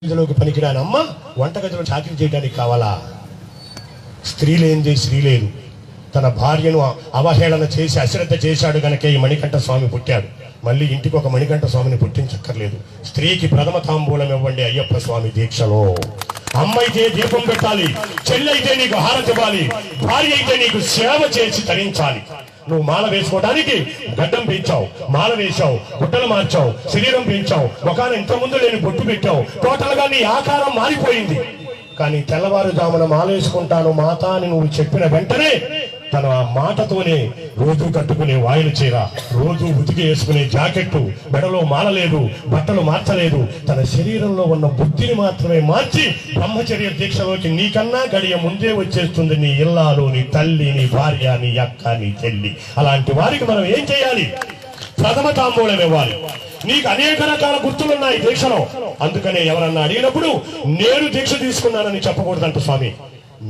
గదిలోకి పనికిరాని అమ్మ వంటగదిలో చాకరీ చేయడానికి కావాలా? స్త్రీ లేనిది స్త్రీ లేదు. తన భార్యను అవహేళన చేసి అశ్రద్ధ చేశాడు గనకే ఈ మణికంఠ స్వామి పుట్టాడు. మళ్ళీ ఇంటికి ఒక మణికంఠ స్వామిని పుట్టించక్కర్లేదు. స్త్రీకి ప్రథమ తాంబూలం ఇవ్వండి అయ్యప్ప స్వామి దీక్షలో. అమ్మ అయితే దీపం పెట్టాలి, చెల్లైతే నీకు హారతి ఇవ్వాలి, భార్య అయితే నీకు సేవ చేసి తరించాలి. నువ్వు మాల వేసుకోవడానికి గడ్డం పెంచావు, మాల వేశావు, గుడ్డలు మార్చావు, శరీరం పెంచావు, ముఖాన్ని ఇంత ముందు లేని బొట్టు పెట్టావు, టోటల్ గా నీ ఆకారం మారిపోయింది. కానీ తెల్లవారుజామున మాల వేసుకుంటాను మాత అని నువ్వు చెప్పిన వెంటనే తన ఆ మాటతోనే రోజు కట్టుకునే వాయిలు చీర, రోజు ఉతికి వేసుకునే జాకెట్టు, మెడలో మాల లేదు, బట్టలు మార్చలేదు, తన శరీరంలో ఉన్న బుద్ధిని మాత్రమే మార్చి బ్రహ్మచర్య దీక్షలోకి నీకన్నా గడియ ముందే వచ్చేస్తుంది నీ ఇల్లాలు, నీ తల్లి, నీ భార్య, నీ అక్క, నీ చెల్లి. అలాంటి వారికి మనం ఏం చేయాలి? ప్రథమ తాంబూలం ఇవ్వాలి. నీకు అనేక రకాల గుర్తులున్నాయి దీక్షలో. అందుకనే ఎవరన్నా అడిగినప్పుడు నేను దీక్ష తీసుకున్నానని చెప్పకూడదంట స్వామి.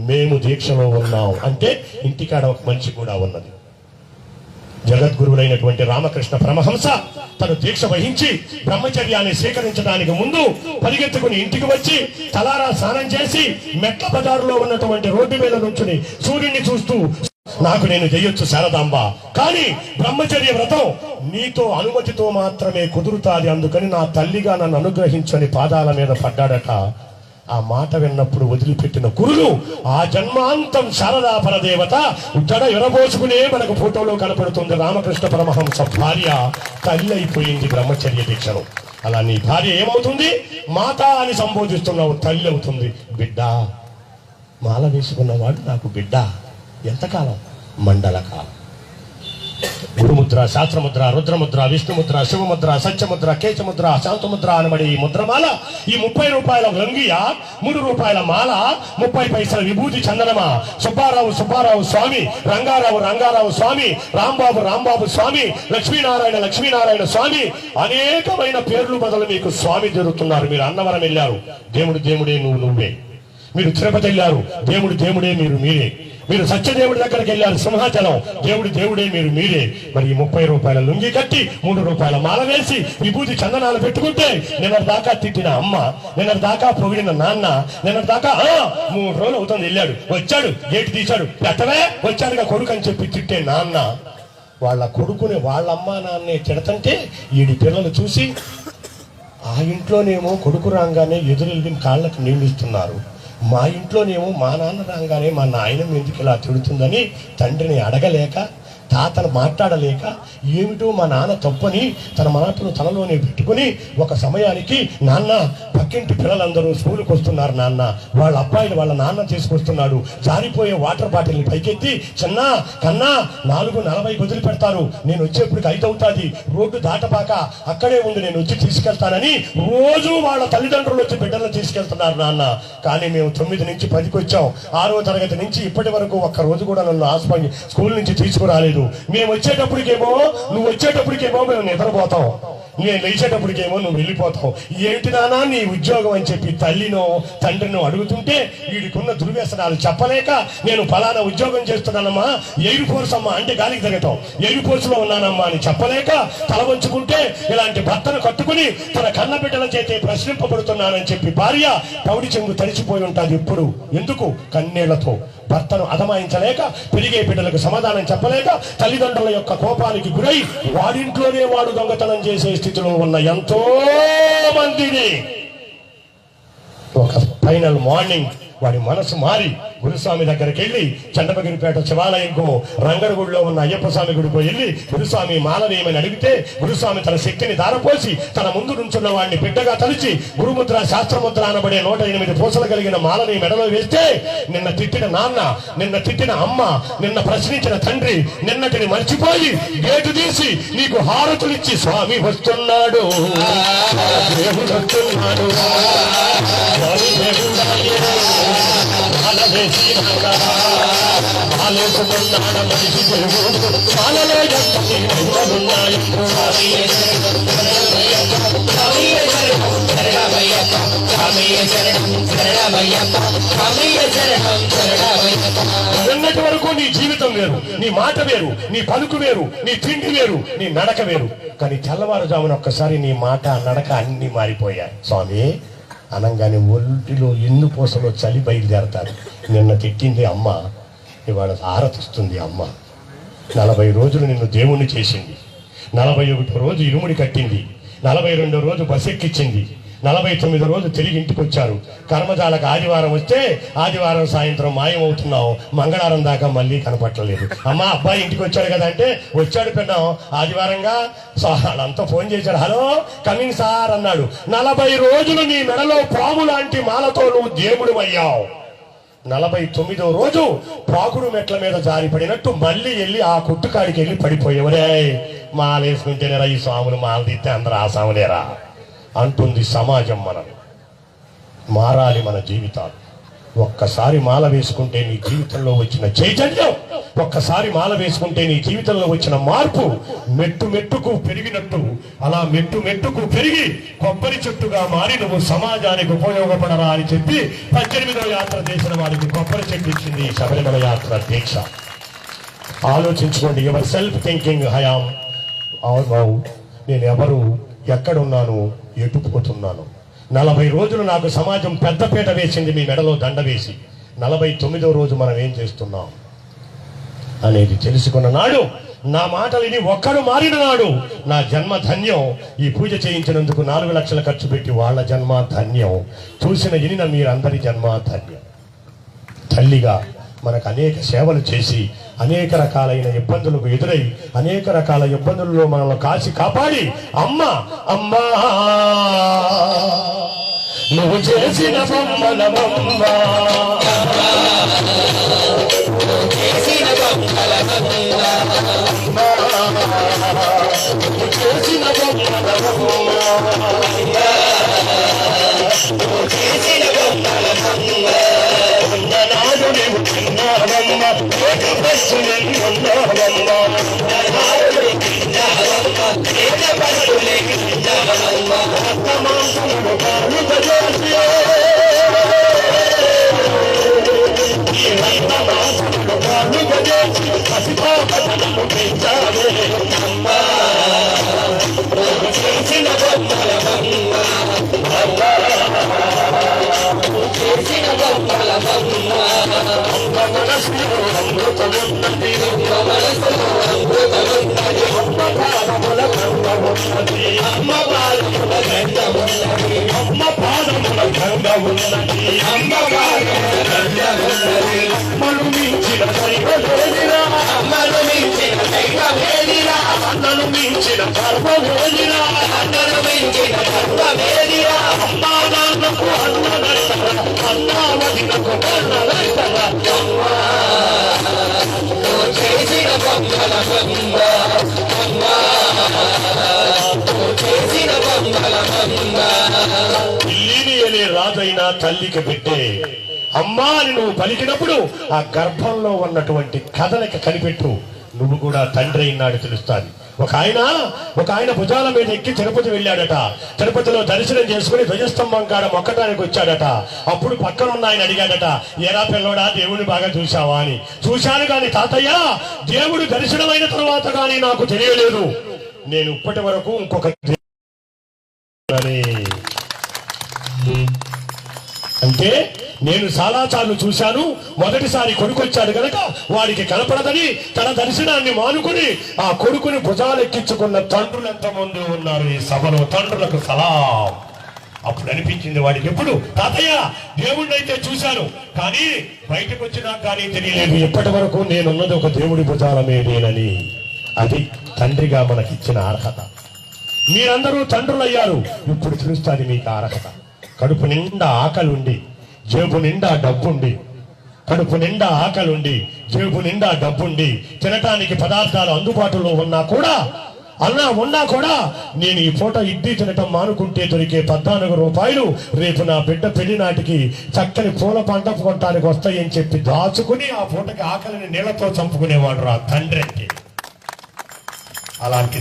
మేము దీక్షలో ఉన్నాం అంటే ఇంటికాడ ఒక మనిషి కూడా ఉన్నది. జగద్గురువులైనటువంటి రామకృష్ణ పరమహంస తను దీక్ష వహించి బ్రహ్మచర్యాన్ని స్వీకరించడానికి ముందు పరిగెత్తుకుని ఇంటికి వచ్చి తలారా స్నానం చేసి మెట్ల బజారులో ఉన్నటువంటి రోడ్డు మీద నుంచుని సూర్యుడిని చూస్తూ, నాకు నేను చెయ్యొచ్చు శారదాంబ, కానీ బ్రహ్మచర్య వ్రతం నీతో అనుమతితో మాత్రమే కుదురుతాది, అందుకని నా తల్లిగా నన్ను అనుగ్రహించని పాదాల మీద పడ్డాడట. ఆ మాట విన్నప్పుడు వదిలిపెట్టిన కురులు ఆ జన్మాంతం శారదా పరదేవత జడ ఎరబోసుకునే మనకు ఫోటోలో కనపడుతుంది. రామకృష్ణ పరమహంస భార్య తల్లి అయిపోయింది బ్రహ్మచర్య దీక్షలో. అలా నీ భార్య ఏమవుతుంది? మాత అని సంబోధిస్తున్నావు, తల్లి అవుతుంది. బిడ్డ, మాల వేసుకున్నవాడు నాకు బిడ్డ. ఎంతకాలం? మండల కాలం. గురుముద్ర, శాస్త్రముద్ర, రుద్రముద్ర, విష్ణుముద్ర, శివముద్ర, సత్యముద్ర, కేశముద్ర, శాంతముద్ర అనబడి ఈ ముద్రమాల, ఈ 30 రూపాయల లంగియ, 3 రూపాయల మాల, 30 పైసల విభూతి చందనమా, సుబ్బారావు సుబ్బారావు స్వామి, రంగారావు రంగారావు స్వామి, రాంబాబు రాంబాబు స్వామి, లక్ష్మీనారాయణ లక్ష్మీనారాయణ స్వామి, అనేకమైన పేర్లు బదులు మీకు స్వామి జరుగుతున్నారు. మీరు అన్నవరం వెళ్ళారు, దేవుడు దేవుడే నువ్వే. మీరు తిరుపతి వెళ్ళారు, దేవుడు దేవుడే మీరే. మీరు సత్యదేవుడి దగ్గరికి వెళ్ళారు, సింహాచలం, దేవుడు దేవుడే మీరే. మరి ఈ 30 రూపాయల లుంగి కట్టి 3 రూపాయల మాల వేసి విభూతి చందనాలు పెట్టుకుంటే నిన్న దాకా తిట్టిన అమ్మ, నిన్న దాకా పొగిడిన నాన్న, నిన్న దాకా 3 రోజులు అవుతుంది వెళ్ళాడు, వచ్చాడు, గేటు తీశాడు, పెట్టవే వచ్చాడుగా కొడుకు అని చెప్పి తిట్టే నాన్న వాళ్ళ కొడుకుని వాళ్ళ అమ్మ నాన్నే తిడతంటే ఈడి పిల్లలు చూసి ఆ ఇంట్లోనేమో కొడుకు రాగానే ఎదురెళ్ళి కాళ్ళకు నీళ్లు ఇస్తున్నారు, మా ఇంట్లోనేమో మా నాన్న రాగానే మా నాయన ఎందుకు ఇలా తిడుతుందని తండ్రిని అడగలేక, తాతను మాట్లాడలేక, ఏమిటో మా నాన్న తప్పని తన మనసును తనలోనే పెట్టుకుని ఒక సమయానికి నాన్న పక్కింటి పిల్లలందరూ స్కూల్కి వస్తున్నారు, నాన్న వాళ్ళ అబ్బాయిలు వాళ్ళ నాన్న తీసుకొస్తున్నాడు, జారిపోయే వాటర్ బాటిల్ని పైకెత్తి చిన్న కన్నా 4:40 వదిలి పెడతారు, నేను వచ్చేప్పటికి 5 అవుతుంది, రోడ్డు దాటపాక అక్కడే ఉండి నేను వచ్చి తీసుకెళ్తానని రోజు వాళ్ళ తల్లిదండ్రులు వచ్చి బిడ్డలను తీసుకెళ్తున్నారు నాన్న. కానీ మేము 9 నుంచి 10కి వచ్చాం, 6వ తరగతి నుంచి ఇప్పటి వరకు ఒక్క రోజు కూడా నన్ను స్కూల్ నుంచి తీసుకురాలేదు. మేము వచ్చేటప్పటికేమో నువ్వు వచ్చేటప్పటికేమో మేము నిద్రపోతాం, నేను లేచేటప్పటికేమో నువ్వు వెళ్ళిపోతావు. ఏంటి నానా నీ ఉద్యోగం అని చెప్పి తల్లినో తండ్రినో అడుగుతుంటే వీడికున్న దుర్వ్యసనాలు చెప్పలేక, నేను ఫలానా ఉద్యోగం చేస్తున్నానమ్మా, ఎయిర్ ఫోర్స్ అమ్మా అంటే గాలికి తిరగటం, ఎయిర్ ఫోర్స్ లో ఉన్నానమ్మా అని చెప్పలేక తల వంచుకుంటే ఇలాంటి భర్తను కట్టుకుని తన కన్న బిడ్డల చేతే ప్రశ్నింపబడుతున్నానని చెప్పి భార్య పౌడి చెంగు తడిచిపోయి ఉంటుంది. ఎప్పుడు? ఎందుకు? కన్నీళ్లతో. భర్తను అదమాయించలేక, పెరిగే బిడ్డలకు సమాధానం చెప్పలేక, తల్లిదండ్రుల యొక్క కోపానికి గురై వాడింట్లోనే వాడు దొంగతనం చేసే స్థితిలో ఉన్న ఎంతో మందిని ఒక ఫైనల్ మార్నింగ్ వాడి మనసు మారి గురుస్వామి దగ్గరికి వెళ్ళి చండపగిరిపేట శివాలయంకు రంగరగుడిలో ఉన్న అయ్యప్ప స్వామి గుడికి వెళ్ళి గురుస్వామి మాల వేయమని అడిగితే గురుస్వామి తన శక్తిని దారపోసి తన ముందు నుంచున్న వాడిని బిడ్డగా తలిచి గురుముద్ర శాస్త్రముద్ర అనబడే 108 పూసలు కలిగిన మాలని మెడలో వేస్తే నిన్న తిట్టిన నాన్న, నిన్న తిట్టిన అమ్మ, నిన్న ప్రశ్నించిన తండ్రి నిన్నటిని మర్చిపోయి గేటు తీసి నీకు హారతులిచ్చి స్వామి వస్తున్నాడు, దేవుడు వస్తున్నాడు, నిన్నటి వరకు నీ జీవితం వేరు, నీ మాట వేరు, నీ పలుకు వేరు, నీ తిండి వేరు, నీ నడక వేరు. కానీ తెల్లవారుజామున ఒక్కసారి నీ మాట నడక అన్ని మారిపోయాయి. స్వామి అనగానే ఒంటిలో ఎన్ను పూసలో చలి బయలుదేరతారు. నిన్న తిట్టింది అమ్మ, ఇవాళ ఆరతిస్తుంది అమ్మ. 40 రోజులు నిన్ను దేవుణ్ణి చేసింది, 41 రోజు ఇరుముడి కట్టింది, 42 రోజు బస్ ఎక్కించింది, 49 రోజు తిరిగి ఇంటికి వచ్చారు. కర్మజాలకు ఆదివారం వస్తే ఆదివారం సాయంత్రం మాయమవుతున్నావు, మంగళవారం దాకా మళ్ళీ కనపట్టలేదు. అమ్మ అబ్బాయి ఇంటికి వచ్చాడు కదా అంటే వచ్చాడు పిన్నాం ఆదివారంగా. వాళ్ళంతా ఫోన్ చేశాడు, హలో కమింగ్ సార్ అన్నాడు. 40 రోజులు నీ మెడలో పాము లాంటి మాలతో నువ్వు దేవుడు అయ్యావు. 49వ రోజు ప్రాకుడు మెట్ల మీద జారిపడినట్టు మళ్ళీ వెళ్ళి ఆ కుట్టుకాడికి వెళ్ళి పడిపోయేవరే. మాలేసుకుంటేనేరా ఈ స్వాములు, మాల తీస్తే అందరూ ఆ స్వాములేరా అంటుంది సమాజం. మనం మారాలి మన జీవితాలు. ఒక్కసారి మాల వేసుకుంటే నీ జీవితంలో వచ్చిన చైతన్యం, ఒక్కసారి మాల వేసుకుంటే నీ జీవితంలో వచ్చిన మార్పు మెట్టు మెట్టుకు పెరిగినట్టు అలా మెట్టు మెట్టుకు పెరిగి కొబ్బరి చెట్టుగా మారి నువ్వు సమాజానికి ఉపయోగపడరా అని చెప్పి 18వ యాత్ర చేసిన వారికి కొబ్బరి చెట్టు ఇచ్చింది శబరిమల యాత్ర దీక్ష. ఆలోచించుకోండి. ఎవరి సెల్ఫ్ థింకింగ్ హయాం. నేను ఎవరు, ఎక్కడున్నాను, ఎటుపోతున్నాను. 40 రోజులు నాకు సమాజం పెద్దపీట వేసింది, మీ మెడలో దండ వేసి. 49వ రోజు మనం ఏం చేస్తున్నాం అనేది తెలుసుకున్న నాడు, నా మాటలిని ఒక్కడు మారిన నాడు నా జన్మ ధన్యం. ఈ పూజ చేయించినందుకు 4 లక్షలు ఖర్చు పెట్టి వాళ్ళ జన్మ ధన్యం. చూసిన ఇనిన మీరందరి జన్మ ధన్యం. తల్లిగా మనకు అనేక సేవలు చేసి అనేక రకాలైన ఇబ్బందులకు ఎదురై అనేక రకాల ఇబ్బందుల్లో మనల్ని కాచి కాపాడి అమ్మ అమ్మా నువ్వు చేసిన బొమ్మలమమ్మ, చేసిన నాడు నీవు చిన్నావమ్మ, ఇల్లిని అనే రాజైనా తల్లికి పెట్టే అమ్మా అని నువ్వు పలికినప్పుడు ఆ గర్భంలో ఉన్నటువంటి కథలకి కనిపెట్టు. నువ్వు కూడా తండ్రి అయినాడు తెలుస్తాది. ఒక ఆయన భుజాల మీద ఎక్కి తిరుపతి వెళ్ళాడట. తిరుపతిలో దర్శనం చేసుకుని ధ్వజస్తంభం కాడ మొక్కటానికి వచ్చాడట. అప్పుడు పక్కన ఉన్న ఆయన అడిగాడట, ఏరా పిల్లోడా దేవుడిని బాగా చూశావా అని. చూశాను కానీ తాతయ్య, దేవుడు దర్శనమైన తర్వాత కానీ నాకు తెలియలేదు. నేను ఇప్పటి వరకు ఇంకొక అంటే నేను చాలాసార్లు చూశాను. మొదటిసారి కొడుకు వచ్చాడు కనుక వాడికి కనపడదని తన దర్శనాన్ని మానుకుని ఆ కొడుకుని భుజాలెక్కించుకున్న తండ్రులు ఎంతమంది ఉన్నారు ఈ సభలో. తండ్రులకు సలాం. అప్పుడు అనిపించింది వాడికి, ఎప్పుడు తాతయ్య దేవుణ్ణి అయితే చూశాను కానీ బయటకు వచ్చినా కానీ తెలియలేదు. ఇప్పటి వరకు నేనున్నది ఒక దేవుడి భుజాల మీదేనని. అది తండ్రిగా మనకిచ్చిన అర్హత. మీరందరూ తండ్రులయ్యారు, ఇప్పుడు తెలుస్తుంది మీకు అర్హత. కడుపు నిండా ఆకలుండి జేబు నిండా డబ్బుండి, కడుపు నిండా ఆకలుండి జేబు నిండా డబ్బుండి తినటానికి పదార్థాలు అందుబాటులో ఉన్నా కూడా నేను ఈ పూట ఇడ్లీ తినటం మానుకుంటే దొరికే 14 రూపాయలు రేపు నా బిడ్డ పెళ్లి నాటికి చక్కని పూల పంట కొనటానికి వస్తాయని చెప్పి దాచుకుని ఆ పూటకి ఆకలిని నీళ్లతో చంపుకునేవాడు రా తండ్రి అంటే. అలాంటి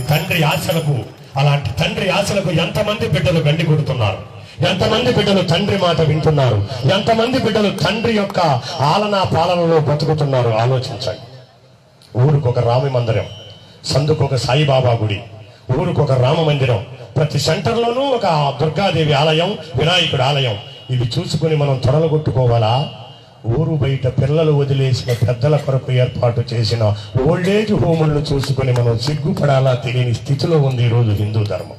తండ్రి ఆశలకు ఎంతమంది బిడ్డలు గండి కొడుతున్నారు, ఎంతమంది బిడ్డలు తండ్రి మాట వింటున్నారు, ఎంతమంది బిడ్డలు తండ్రి యొక్క ఆలనా పాలనలో బతుకుతున్నారు ఆలోచించండి. ఊరికొక రామ మందిరం, సందుకొక సాయిబాబా గుడి, ఊరికొక రామ మందిరం, ప్రతి సెంటర్లోనూ ఒక దుర్గాదేవి ఆలయం, వినాయకుడి ఆలయం. ఇవి చూసుకుని మనం తొడలు కొట్టుకోవాలా? ఊరు బయట పిల్లలు వదిలేసిన పెద్దల కొరకు ఏర్పాటు చేసిన ఓల్డేజ్ హోములను చూసుకుని మనం సిగ్గుపడాలా తెలియని స్థితిలో ఉంది ఈరోజు హిందూ ధర్మం.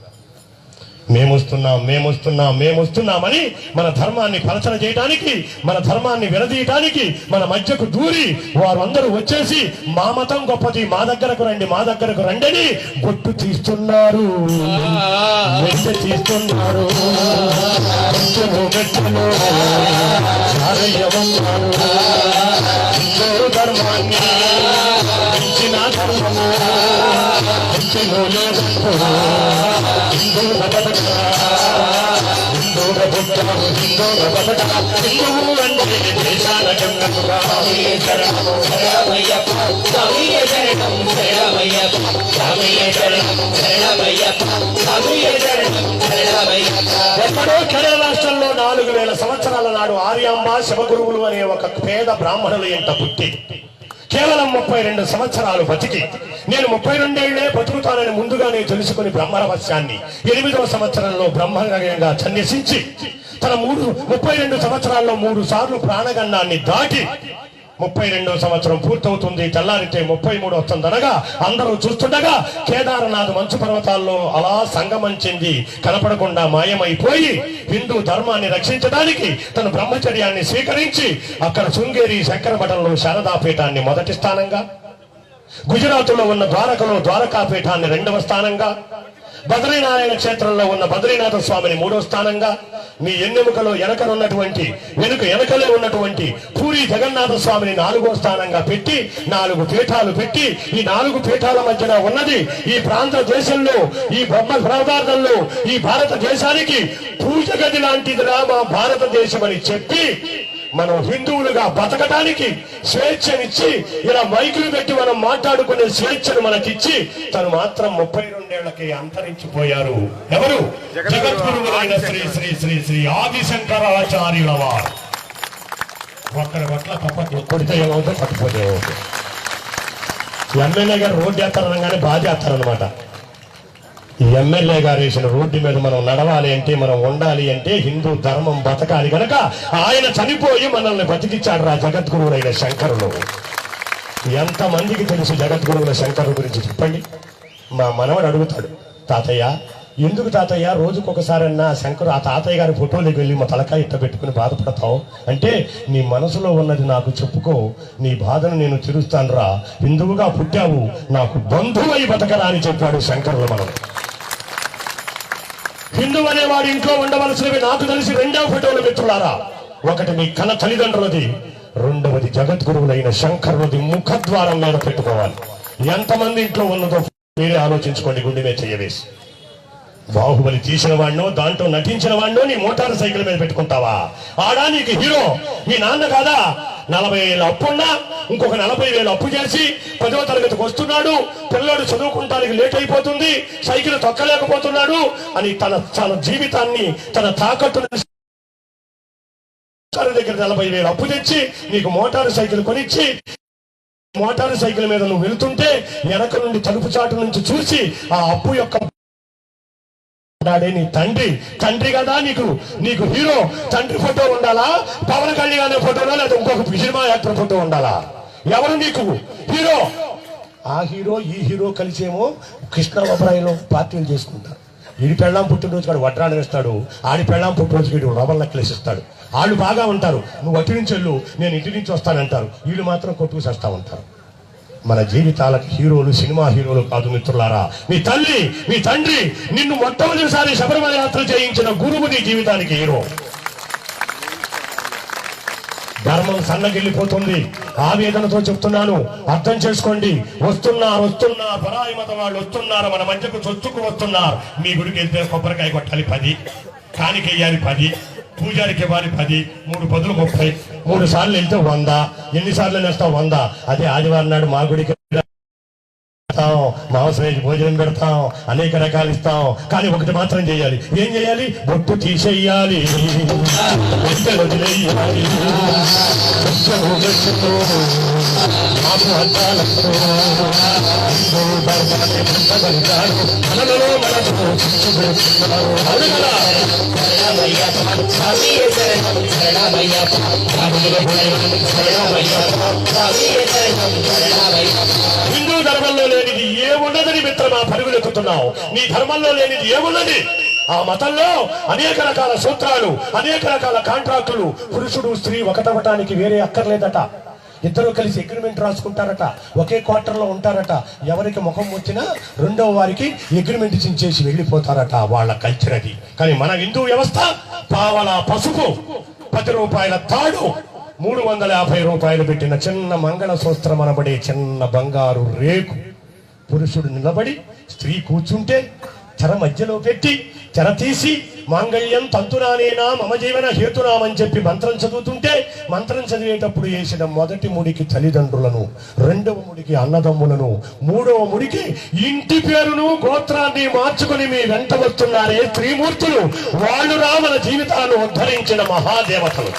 మేమొస్తున్నామని మన ధర్మాన్ని పలచన చేయడానికి, మన ధర్మాన్ని విడదీయటానికి మన మధ్యకు దూరి వారు అందరూ వచ్చేసి మా మతం గొప్పది, మా దగ్గరకు రండి అని బొట్టు తీస్తున్నారు, తీస్తున్నారు. ధర్మాన్ని ఎక్కడో కేరళ రాష్ట్రంలో 4000 సంవత్సరాల నాడు ఆర్యాంబ శివగురువులు అనే ఒక పేద బ్రాహ్మణుల ఇంట పుట్టి కేవలం 32 సంవత్సరాలు బతికి నేను 32 ఏళ్లే బతుకుతానని ముందుగానే తెలుసుకుని బ్రహ్మరహస్యాన్ని 8వ సంవత్సరంలో బ్రహ్మగా సన్యసించి తన 32 సంవత్సరాల్లో 3 సార్లు ప్రాణగండాన్ని దాటి 32వ సంవత్సరం పూర్తవుతుంది. తెల్లారితే 33 వస్తుందనగా అందరూ చూస్తుండగా కేదారనాథ్ మంచు పర్వతాల్లో అలా సంగమంచింది కనపడకుండా మాయమైపోయి హిందూ ధర్మాన్ని రక్షించడానికి తన బ్రహ్మచర్యాన్ని స్వీకరించి అక్కడ శృంగేరి శంకరమఠంలో శారదాపీఠాన్ని మొదటి స్థానంగా, గుజరాత్లో ఉన్న ద్వారకలో ద్వారకాపీఠాన్ని 2వ స్థానంగా, బద్రీనారాయణ క్షేత్రంలో ఉన్న బద్రీనాథ స్వామిని 3వ స్థానంగా, మీ ఎన్నెముకలో వెనుకలే ఉన్నటువంటి పూరి జగన్నాథ స్వామిని 4వ స్థానంగా పెట్టి 4 పీఠాలు పెట్టి ఈ 4 పీఠాల మధ్యన ఉన్నది ఈ ప్రాంత దేశంలో, ఈ బ్రహ్మ పదార్థంలో ఈ భారతదేశానికి పూజ గది లాంటిదిరా మా భారతదేశం అని చెప్పి మనం హిందువులుగా బతకడానికి స్వేచ్ఛనిచ్చి ఇలా మైకులు పెట్టి మనం మాట్లాడుకునే స్వేచ్ఛను మనకిచ్చి తను మాత్రం 32 ఏళ్లకి అంతరించిపోయారు. ఎవరు? జగద్గురువులైన శ్రీ శ్రీ శ్రీ శ్రీ ఆదిశంకరాచార్యుల వారు. ఒక్కడి పట్ల తప్ప కొడితే ఏమవుతుందో పట్టుపోతే ఏమవుతుంది. ఎమ్మెల్యే గారు రోడ్డు వేస్తారనగానే బాధ చేస్తారనమాట. ఈ ఎమ్మెల్యే గారు వేసిన రోడ్డు మీద మనం నడవాలి అంటే, మనం ఉండాలి అంటే హిందూ ధర్మం బతకాలి కనుక ఆయన చనిపోయి మనల్ని బతికిచ్చాడు రా జగద్గురువులైన శంకరులు. ఎంతమందికి తెలుసు జగద్గురువుల శంకరుల గురించి చెప్పండి. మా మనవడు అడుగుతాడు, తాతయ్య ఎందుకు తాతయ్య రోజుకొకసారన్నా శంకరు ఆ తాతయ్య గారి ఫోటోలోకి వెళ్ళి మా తలకాయ ఇట్ట పెట్టుకుని బాధపడతావు అంటే, నీ మనసులో ఉన్నది నాకు చెప్పుకో, నీ బాధను నేను తీరుస్తాను రా, హిందువుగా పుట్టావు, నాకు బంధువై బతకరా అని చెప్పాడు శంకరులు. మనం హిందూ అనేవాడు ఇంట్లో ఉండవలసినవి నాకు తెలిసి 2వ ఫోటోలు మిత్రులారా. ఒకటి మీ కన్న తల్లిదండ్రులది, 2వది జగద్గురువులైన శంకరులది ముఖద్వారం మీద పెట్టుకోవాలి. ఎంతమంది ఇంట్లో ఉన్నదో మీరే ఆలోచించుకోండి గుండె మీద చెయ్యవేసి. బాహుబలి తీసిన వాడినో దాంట్లో నటించిన వాడినో నీ మోటార్ సైకిల్ మీద పెట్టుకుంటావా? ఆడా నీకు హీరో మీ నాన్న కాదా? 40,000 అప్పున్నా ఇంకొక 40,000 అప్పు చేసి 10వ తరగతికి వస్తున్నాడు, పిల్లడు చదువుకుంటానికి లేట్ అయిపోతుంది, సైకిల్ తొక్కలేకపోతున్నాడు అని తన జీవితాన్ని తన తాకట్టు దగ్గర 40,000 అప్పు తెచ్చి నీకు మోటార్ సైకిల్ కొనిచ్చి మోటార్ సైకిల్ మీద నువ్వు వెళ్తుంటే వెనక నుండి తలుపు చాటు నుంచి చూసి ఆ అప్పు యొక్క నీ తండ్రి కదా నీకు హీరో తండ్రి ఫోటో ఉండాలా? పవన్ కళ్యాణ్ ఫోటోనా లేదా ఇంకొక సినిమా యాక్టర్ ఫోటో ఉండాలా? ఎవరు నీకు హీరో? ఆ హీరో ఈ హీరో కలిసేమో కృష్ణావరాయిలో పార్టీలు చేసుకుంటారు. ఈడి పెళ్ళాం పుట్టినరోజు కాడు వడ్రాలు వేస్తాడు, ఆడి పెళ్ళాం పుట్టినరోజు వీడు రవ్వల నెక్లెస్ ఇస్తాడు. వాళ్ళు బాగా ఉంటారు, నువ్వు అటు నుంచి వెళ్ళు నేను ఇంటి నుంచి వస్తానంటారు, వీళ్ళు మాత్రం కొట్టుకు చేస్తా ఉంటారు. మన జీవితాలకు హీరోలు సినిమా హీరోలు కాదు మిత్రులారా. మీ తల్లి మీ తండ్రి నిన్ను మొట్టమొదటిసారి శబరిమల యాత్ర చేయించిన గురువు నీ జీవితానికి హీరో. ధర్మం సన్నగిల్లిపోతుంది. ఆవేదనతో చెప్తున్నాను, అర్థం చేసుకోండి. వస్తున్నారు పరాయి మత వాళ్ళు వస్తున్నారు, మన మధ్యకు చొచ్చుకు వస్తున్నారు. మీ గుడికి వెళ్తే కొబ్బరికాయ కొట్టాలి 10, కానికెయ్యాలి 10, పూజారికి ఇవ్వాలి 10, 3 పదులు 30, 3 సార్లు వెళ్తే 100. ఎన్నిసార్లు నేస్తావు? 100. అదే ఆదివారం నాడు మా గుడికి మాంసం వేసి భోజనం పెడతాం, అనేక రకాలు ఇస్తాం. కానీ ఒకటి మాత్రం చేయాలి. ఏం చేయాలి? బొట్టు తీసేయాలి, వదిలేయాలి. హిందూ ధర్మంలో లేనిది ఏమున్నదని మిత్రమా పరుగులెక్కుతున్నావు? నీ ధర్మంలో లేనిది ఏమున్నది? ఆ మతంలో అనేక రకాల సూత్రాలు, అనేక రకాల కాంట్రాక్టులు. పురుషుడు స్త్రీ ఒకటవటానికి వేరే అక్కర్లేదట. ఇద్దరు కలిసి అగ్రిమెంట్ రాసుకుంటారట, ఒకే క్వార్టర్లో ఉంటారట. ఎవరికి ముఖం వచ్చినా రెండవ వారికి అగ్రిమెంట్ చించేసి వెళ్ళిపోతారట. వాళ్ళ కల్చర్ అది. కానీ మన హిందూ వ్యవస్థ పావలా పసుపు, 10 రూపాయల తాడు, 350 రూపాయలు పెట్టిన చిన్న మంగళ సూత్రం అనబడే చిన్న బంగారు రేకు. పురుషుడు నిలబడి స్త్రీ కూర్చుంటే చెర మధ్యలో పెట్టి చెర తీసి మాంగళ్యం తంతునానేనా మమ జీవన హేతునామని చెప్పి మంత్రం చదువుతుంటే, మంత్రం చదివేటప్పుడు వేసిన మొదటి ముడికి తల్లిదండ్రులను, రెండవ ముడికి అన్నదమ్ములను, మూడవ ముడికి ఇంటి పేరును గోత్రాన్ని మార్చుకుని మీ వెంట వస్తున్నారే త్రిమూర్తులు. వాళ్ళు మన జీవితాలను ఉద్ధరించిన మహాదేవతలు.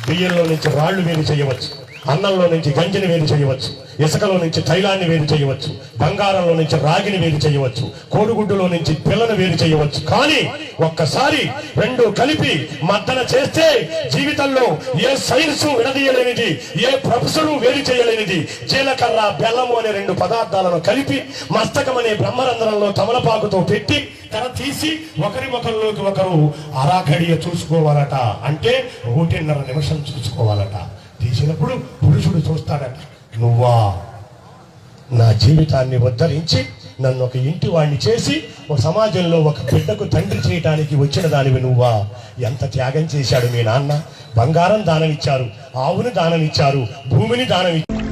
బియ్యంలో నుంచి రాళ్లు వేరు చేయవచ్చు, అన్నంలో నుంచి గంజిని వేరు చేయవచ్చు, ఇసుకలో నుంచి తైలాన్ని వేరు చేయవచ్చు, బంగారంలో నుంచి రాగిని వేరు చేయవచ్చు, కోడిగుడ్డులో నుంచి పిల్లను వేరు చేయవచ్చు. కానీ ఒక్కసారి రెండు కలిపి మద్దన చేస్తే జీవితంలో ఏ సైన్స్ విడదీయలేనిది, ఏ ప్రొఫెసరు వేరు చేయలేనిది జీలకర్ర బెల్లము అనే 2 పదార్థాలను కలిపి మస్తకం అనే బ్రహ్మరంధ్రంలో తమలపాకుతో పెట్టి తెర తీసి ఒకరి ముఖంలోకి ఒకరు అరాఘడియ చూసుకోవాలట. అంటే 1.5 నిమిషం చూసుకోవాలట. తీసినప్పుడు పురుషుడు చూస్తాడట, నువ్వా నా జీవితాన్ని ఉద్ధరించి నన్ను ఒక ఇంటి వాడిని చేసి ఒక సమాజంలో ఒక బిడ్డకు తండ్రి చేయటానికి వచ్చిన దానివి నువ్వా? ఎంత త్యాగం చేశాడు మీ నాన్న. బంగారం దానమిచ్చారు, ఆవుని దానమిచ్చారు, భూమిని దానమిచ్చారు.